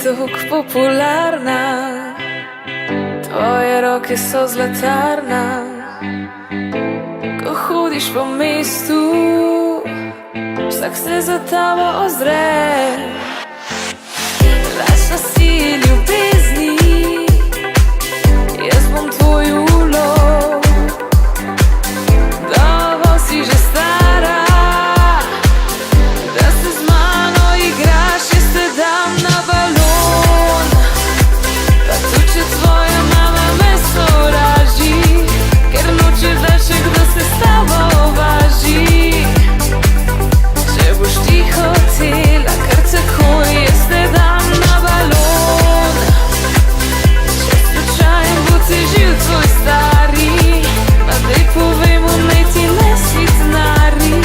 tako popularna, tvoje roke so zlatarna. Ko hodiš po mestu, vsak se za tabo ozre. Lačna si ljubezni, jaz bom tvoj ulov. Dovolj si že stara, da se z mano igraš. Jaz te dam na balon, pa tudi če tvoja mama me sovraži, ker noče da še kdo se s tabo važi. Če boš ti hotela kar takoj, jaz te dam na balon. Če slučajen bo težil tvoj stari, pa daj povemo, naj ti ne sitnari,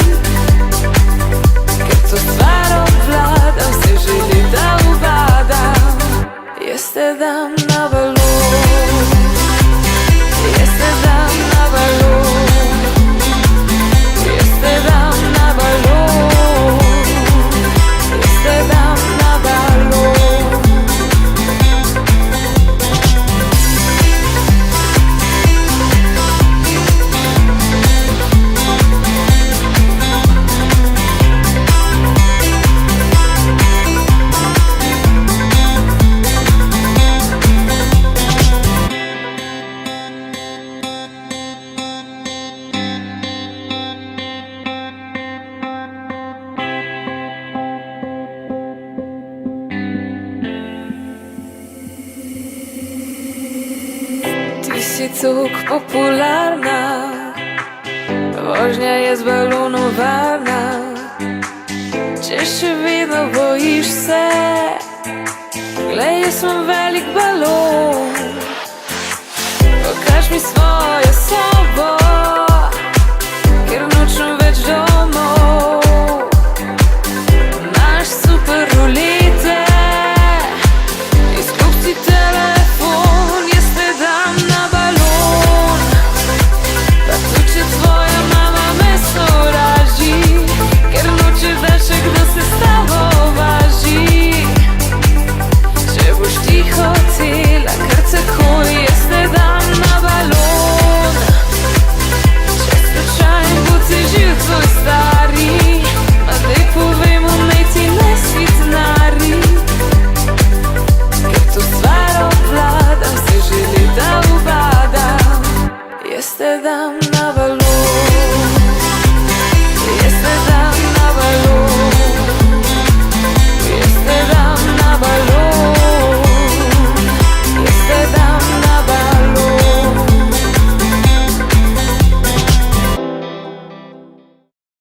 ker to stvar obvladam, se želi da ubadam. Jaz te dam na balon, jaz te dam na balon, jaz te dam na balon, jaz te dam na balon. Ti si tako popularna, vožnja je z balonom varna. Če še vedno bojiš se, glej, jaz sem velik balon. Pokaž mi svojo sobo.